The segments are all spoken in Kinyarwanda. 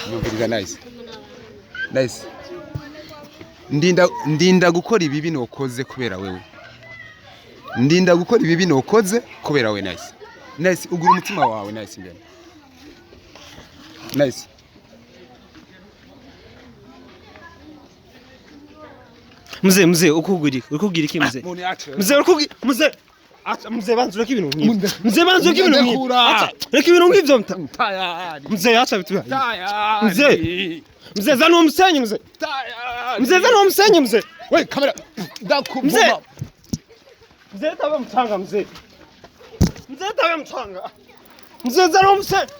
Nyumviriza nice ndinda gukora ibibi nokoze kubera wewe ndinda gukora ibibi nokoze kubera wewe nice ugura umutima wawe nice mbere nice Mzee ukubwira iki mzee mzee banzura ko ibintu nk'ibyo mzee banzura ko ibintu nk'ibyo reka ibintu nk'ibyo mzee acha bitu mzee zana umusenyi mzee zana umusenyi mzee we kamera ndakuvuma mzee tabe mtanga mzee tabe mtanga mzee zana umusenyi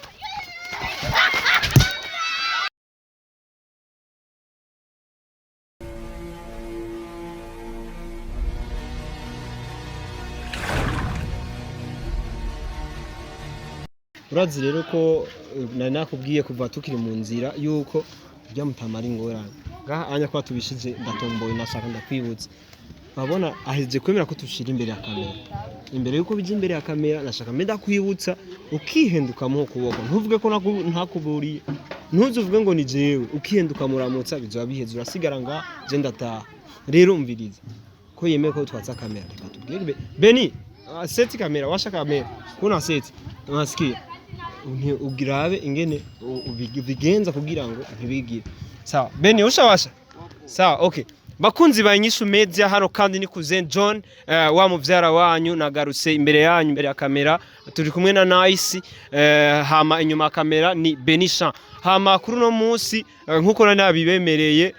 urazi rero ko nari nakubwiye kuva tukiri mu nzira yuko bya mutamari ngorane ngaha anya kwa tubishije ndatomboye nashaka ndakwibutsa babona aheje kwemera ko tushira imbere ya kamera imbere yuko bije imbere ya kamera nashaka menda kwibutsa ukihenduka mu kuboko ntuvuge ko ntakuburiye ntuzuvuge ngo ni jewe ukihenduka muramutsa bizoba biheze urasigara nga je ndataha rero umviriza ko yemeye ko twatsa kamera reka tubwire Beni seti kamera washa kamera kuna seti unasikia ugirabe ingene ubigenza kugira ngo ntibigire sawa Beni ushawasha sawa okay bakunzi banyishu media hano kandi ni kuzen John wa muvyara wanyu nagarutse imbere yanyu imbere ya kamera turi kumwe na Nice hama inyuma kamera ni Benisha hama kuri no munsi nkuko nabibemereye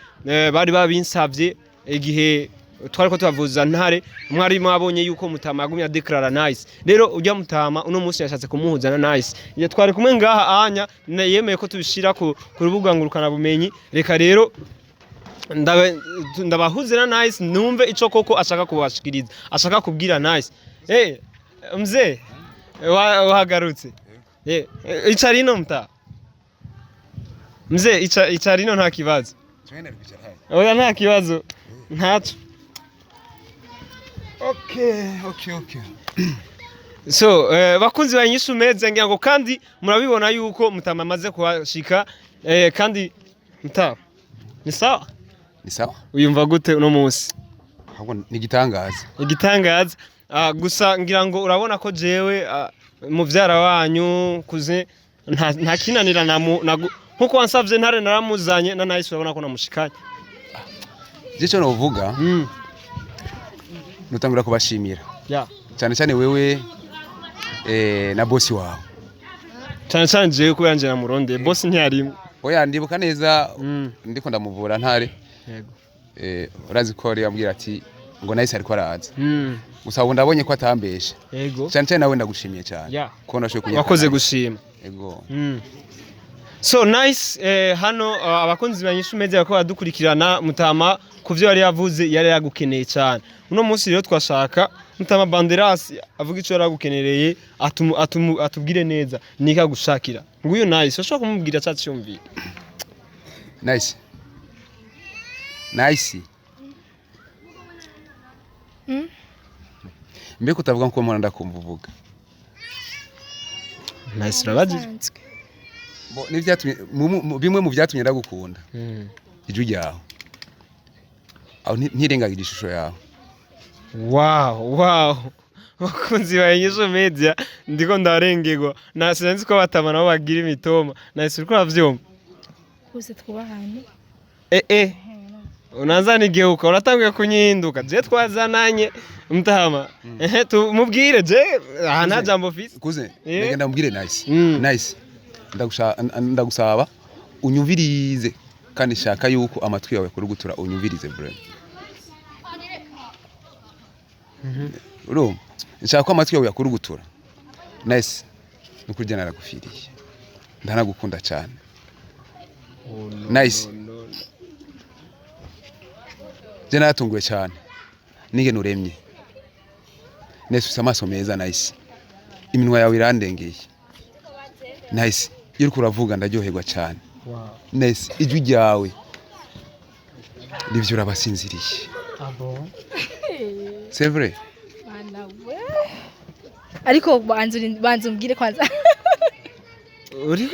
bari babinsavye igihe twariko tubavuza ntare mwari mwabonye yuko mutama yagumya declara Nice rero ujya mutama uno munsi yashatse kumuhuza na Nice iyo twari kumwe ngaha anya yemeye ko tubishira ku rubuga ngurukana bumenyi reka rero ndabahuze na Nice numve ico koko ashaka kubashikiriza ashaka kubwira Nice mzee wahagarutse icarino mta mzee icarino nta kibazo oya nta kibazo ntaco Okay. So bakunzi banyishu meze ngira ngo kandi murabibona yuko mutama amaze kuhashika kandi mta ni sawa uyumva gute uno munsi ahubwo ni igitangaza gusa ngira ngo urabona ko jewe muvyara wanyu kuze nta kinanira nkuko wansavye ntare naramuzanye na Nice urabona ko namushikanye gico no uvuga nutangura kubashimira cyane wewe na boss wawe cyane jewe ko yanje namuronde boss ntiyarimo oya ndibuka neza ndiko ndamuvura ntare yego urazi ko yambwira ati ngo Nice ariko araza gusa ubu ndabonye ko atambeshe yego cyane nawe ndagushimiye cyane ko nashoye kunyaka wakoze gushima yego so Nice hano abakunzi banyishu media ko badukurikirana mutama kuvyo yari yavuze yari yagukeneye cyane uno munsi rero twashaka mutama Banderas avuga ico yaragukenereye atubwire neza nika gushakira nguyu Nice ushaka kumubwira cyatsi cyumvira Nice mbe kutavuga ko mpora ndakumva uvuga Nice rabaje n'ivyatumye bimwe mu vyatumye ndagukunda ijwi ryawe aho ntirengagira ishusho yawe wow bakunzi banyishu media ndiko ndarengerwa nasenze ko batama nabo bagira imitoma Nice uriko uravyumva Bose twubahanye unazana igeuka uratanguye kunyihinduka je twazananye mutama tumubwire je nta jambo fisi kuze ngenda mubwire Nice ndagusaba unyumvirize kandi shaka yuko amatwi yawe kurugutura unyumvirize bro nshaka ko amatwi yawe yakurugutura Nice nukurya naragufiriye ndanagukunda cyane Nice je natunguwe cyane nige nuremye Nice ufite amaso meza Nice iminwa yawe irandengeye Nice iyo uriko uravuga ndaryoherwa cyane Nice ijwi ryawe nivyo urabasinziriye c'est vrai ariko banza umbwire kwanza uri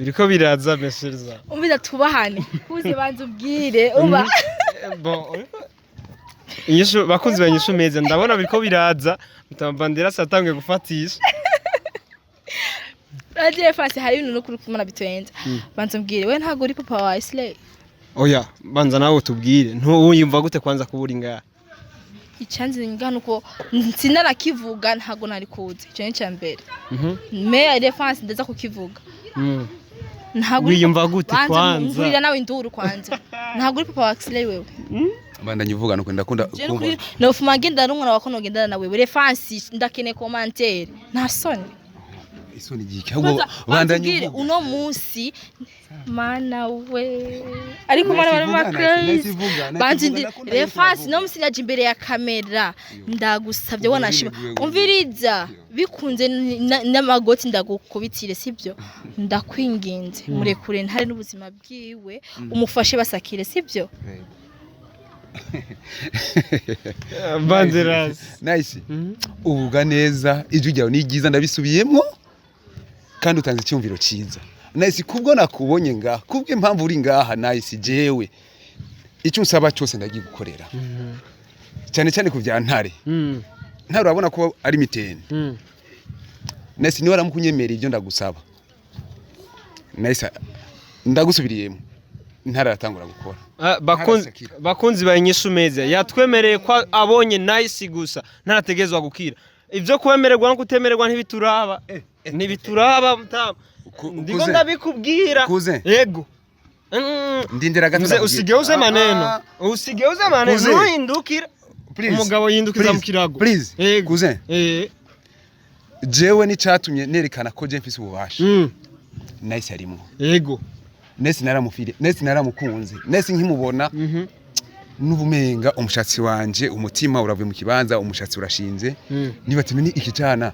biriko biraza mesherza umviza tubahane kuze banze ubwire uba bon inyishu bakunzi banyishu meze ndabona biriko biraza mutama Banderas atangiye gufatisha agiye fasi hari ibintu no kuri kumana bitwenza banze ubwire we ntago uri papa wa Islay oya banza nawe tubwire ntuyumva gute kwanza kubura inga icyanze ngana uko sinarakivuga ntago nari kuze icyo ni cyambere me defense ndaza kukivuga ntago wiyumva gute kwanza ngurira nawe induru kwanza ntago uri papa wa Islay wewe bandanye uvuga nuko ndakunda kumva no fuma ngenda rumwana wako no gendana nawe defense ndakene commentaire nta soni isoni giki ahubwo bandanye uno munsi mana we ariko mana crazy banzi refasi no musigaje imbere ya kamera ndagusavye wanashima umviriza bikunze n'amagoti ndagukubitire sibyo ndakwinginze murekure ntare n'ubuzima bwiwe umufashe basakire sibyo Banderas nice uvuga neza ijwi ryawe ni ryiza ndabisubiyemo kandi utanze icyumviro cyiza nice kubwo nakubonye ngaha kubwe impamvu uri ngaha nice jewe icyo usaba cyose ndagiye gukorera cyane cyane ku bya ntare ntare urabona ko ari mitende nice niwe aramukunyemera ibyo ndagusaba nice ndagusubiriyemo ntare aratangura gukora bakunzi banyishu meza yatwemereye ko abonye nice gusa ntarategezwa gukira ivyo kwemererwa no kutemererwa ntibituraba ntibituraba mutama ndiko ndabikubwira yego ndindira gato usigeuze maneno uhindukira umugabo yindukira mu kirago please cousin jewe ni catumye nerekana ko je mfise ububasha nice arimo yego nesi naramufire nesi naramukunze nesi nkimubona nubumenga umushatsi wanje umutima uravuye mu kibanza umushatsi urashinze nibatemye ni ikicana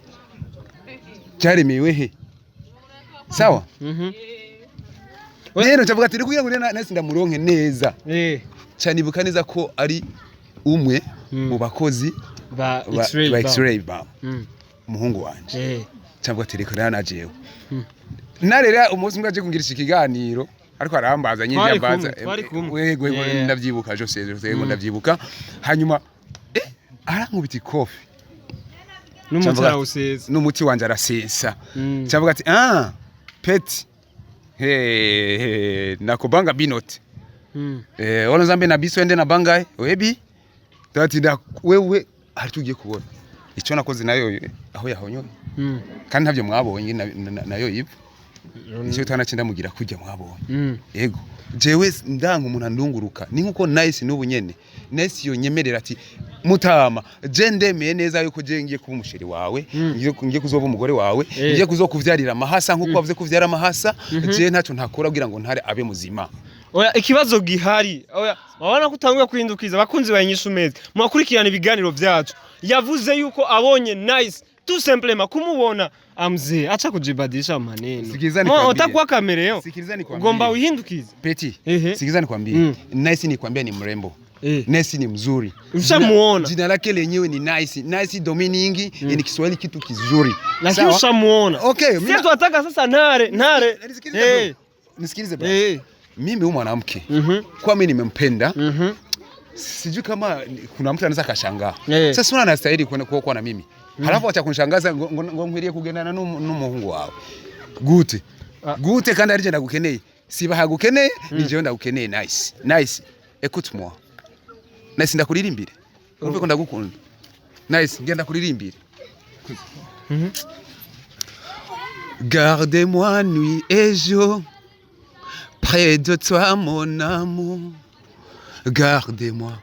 cyaremewe he sawa rero ndavuga ati kugira ngo nesi ndamuronke neza cyane ibuka neza ko ari umwe mu bakozi ba X-ray ba umuhungu wanje cyangwa ati reka najewe narera umunsi mwaje kungirisha ikiganiro ariko arambaza nyinyi yambaza wego ndavyibuka Jose ndavyibuka hanyuma arankubita ikofi n'umuti wanje arasesa cyavuga ati peti nakubanga binoti ono zambe na biso ende na bangaye webi tati da wewe aritugiye kubona icyo nakoze nayo aho yahonyoye kandi ntabyo mwabonye nayo yivu nicyo tanacinda mugira kujya mwabonye yego jewe ndanga umuntu andunguruka ni nkuko nice n'ubu nyene nice yo nyemerera ati mutama je ndemeye neza yuko je ngiye kuba umusheri wawe ngiye kuzoba umugore wawe ngiye kuzokuvyarira amahasa nkuko wavuze kuvyara amahasa je ntacyo ntakora kugira ngo ntare abe muzima oya ikibazo gihari oya babona kutanguye kuhindukiza bakunzi banyishu meza mwakurikirana ibiganiro byacu yavuze yuko abonye nice tout simplement kumubona amze acha kujibadilisha maneno utakuwa kamereo ugomba uhindukize peti sikizani kwambie nice ni kwambia ni mrembo nice ni mzuri ushamuona jina lake lenyewe ni nice nice dominingi ni Kiswahili kitu kizuri lakini ushamuona okay sisi tunataka sasa ntare nisikilize basi mimi huyu mwanamke kwa mimi nimempenda sijui kama kuna mtu anaweza kashangaa sasa una anastahili kuwa na mimi halafu acha kunishangaza ngo nkwiriye kugendana n'umuhungu wawe gute kandi arije ndagukeneye siba hagukeneye nije ndagukeneye nice écoute-moi nice ndakuririmbire umve ko ndagukunda nice ngenda kuririmbire Garde-moi nuit et jour près de toi mon amour gardez-moi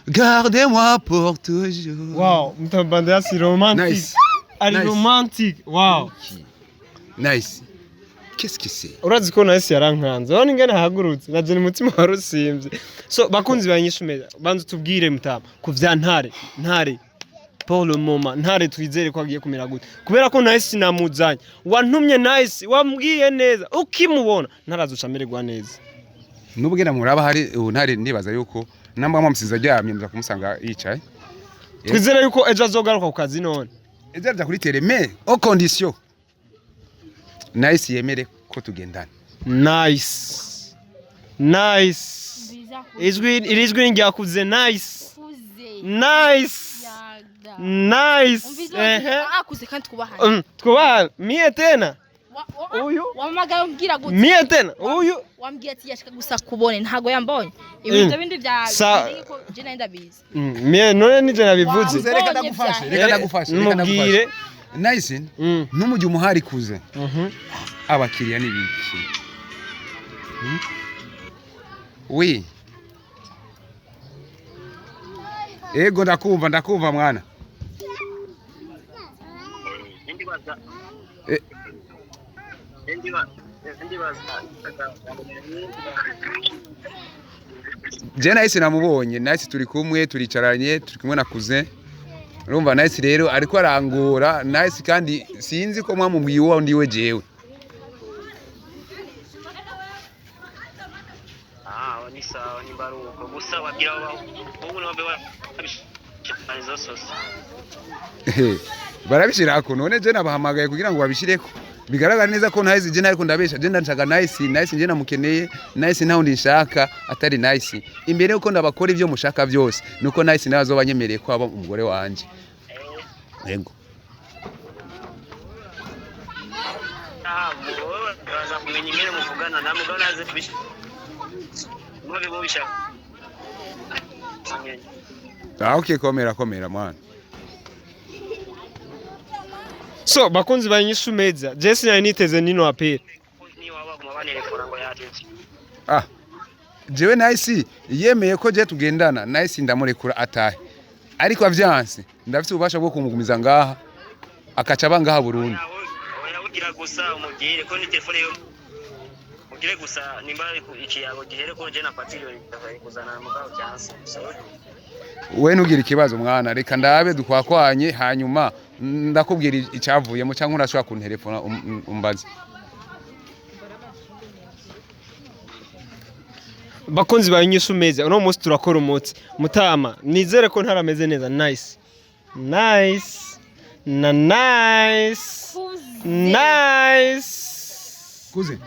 Gardez-moi pour toujours. Wow, Banderas c'est romantique. Nice. Elle est romantique. Wow. Nice. Qu'est-ce que c'est? Urazi ko nice yarankanze. Wani ngene hagurutse. Naje ni mutima warusimvye. So bakunzi banyishumeza. Banzu tubwire mutama kuvya ntare. Pour le moment ntare twizere ko agiye kumera gute. Kubera ko nice namuzanye. Wantumye nice, wambwiye neza. Ukimubona ntarazuca amererwa neza. Nubwira muraba hari ntare ndibaza yuko namba mwamusiza ryamye muza kumusanga yicaye twizere yuko ejo azogaruka ku kazi none ejo aza kuri tereme au condition nice yemere ko tugendana. Nice. Ijwi ryakuze nice. Nice. Nice. Akuze kandi twubahana. Twubahana. Mie tena. Uyu wamagaye umbwira gute mie tena uyu wambwiye ati yashaka gusa kubone ntago yambonye ibintu bindi bya ko je nenda bizi mie none nije nabivuze reka ndagufashe mubwire nice numujye umuhari kuze abakiriya nibiki oui ego ndakumva mwana je nice namubonye nice turi kumwe turicaranye turi kumwe nakuze urumva nice rero ariko arangora nice kandi sinzi ko mwamubwiye uwo ndiwe jewe ni sawa ni baruko gusa wagira ubu nombe wa sose barabishirako none je nabahamagaye kugira ngo babishireko bigaragara neza ko nice je nariko ndabesha je ndanshaka nice je namukeneye nice ntaho ndishaka atari nice imbere uko ndabakora ivyo mushaka byose nuko nice nazo banyemereye ko aba umugore wanje yego baza kumenya ingene muvugana na mugabo naze bishi mwe bobisha okay komera mwana. So bakunzi banyishu meza Jesse nari niteze nino apera ni waba kumabanire ngo yatetse jewe nice yemeye ko je tugendana nice ndamurekura atahe ariko avyanse ndafite ububasha bwo kumugumiza ngaha akaca bangaha Burundi ugira gusa umugire ko ni telefone yo mugire gusa nimba ikiyago gihere ko je na patiro kuzana mugabo cyanse we nugira ikibazo mwana reka ndabe dukwakwanye hanyuma ndakubwira icavuyemo cyangwa urashobora kunterefona umbaze. Bakunzi banyishu meza uno munsi turakora umutsi mutama nizere ko ntarameze neza nice kuze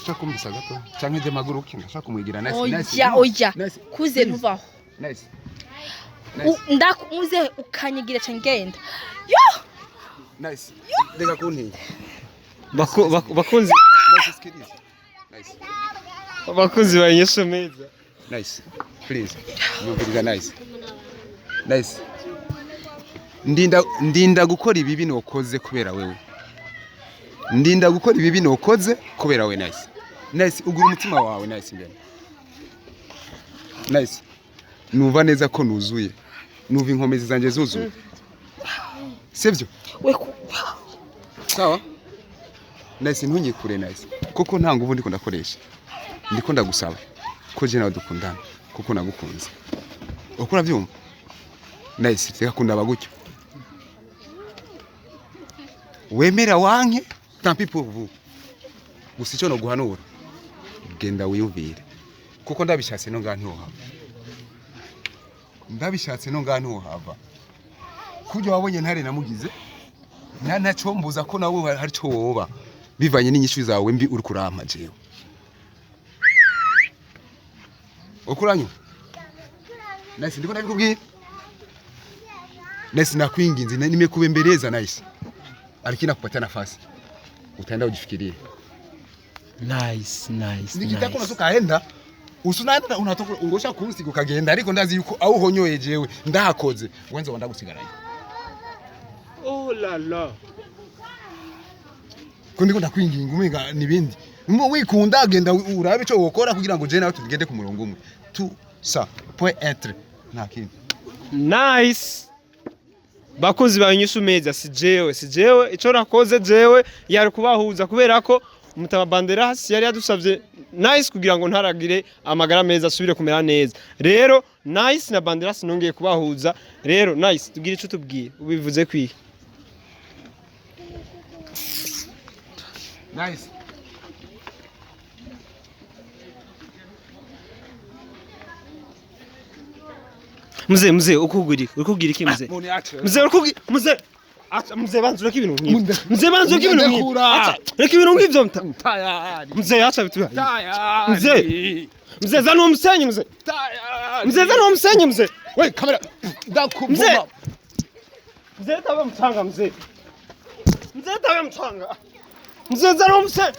shaka kumisa gato cyangwa je maguru kinga shaka kumwigira nice oya kuze nuvaho nice ndakuze ukanyigira cyangenda yo nice reka kunti bakunzi nice bakunzi banyishu meza nice please mubiriga nice ndinda gukora ibibi nokoze kubera wewe ndinda gukora ibibi nokoze kubera wewe nice ugura umutima wawe nice ngene nice numva neza ko nuzuye numva inkomezi zanje zuzuye sivyo sawa nice ntunyikure nice kuko nta nguvu ndiko ndakoresha ndiko ndagusaba ko je nawe dukundana kuko nagukunze ukora byumva nice reka kundaba gutyo wemera wanke tant pis pour vous gusa icyo no guhanura genda wiyumvire kuko ndabishatse no ngani hohava kujya wabonye ntare namugize ntacyo mbuza ko nawe hari cyo woba bivanye n'inyishu zawe mbi uri kurampa jewe ukuranyo nice ndiko nabikubwira nice nakwinginze nimekubembeleza nice alikina kupata nafasi utaenda ujifikirie nice nikitaka unaweza kaenda usunaenda unatoka ungosha kunsiga ukagenda ariko ndazi yuko aho honyoye jewe ndahakoze wenze wanda gusigarayo oh la la kundi ndakwinginga umenga nibindi mbo wikunda agenda urabe cyo wokora kugira ngo je nawe tugende ku murongo umwe tout ça peut être nakindi nice bakunzi banyishu meza si jewe ico nakoze jewe yari kubahuza kubera ko umutaba Banderas yari yadusavye nice kugira ngo ntaragire amagara meza asubire kumera neza rero nice na Banderas nongeye kubahuza rero nice tugire ico tubwiye ubivuze kwiye nice Mzee ukubwira iki mzee? Mzee ukubwira mzee acha mzee banzu reka ibintu nk'ibyo mzee banzu reka ibintu nk'ibyo acha reka ibintu nk'ibyo tayari mzee acha vitu tayari mzee zana umusenyi mzee tayari mzee zana umusenyi mzee we kamera ndakuvuma mzee tawe mchanga mzee tawe mchanga mzee zana umusenyi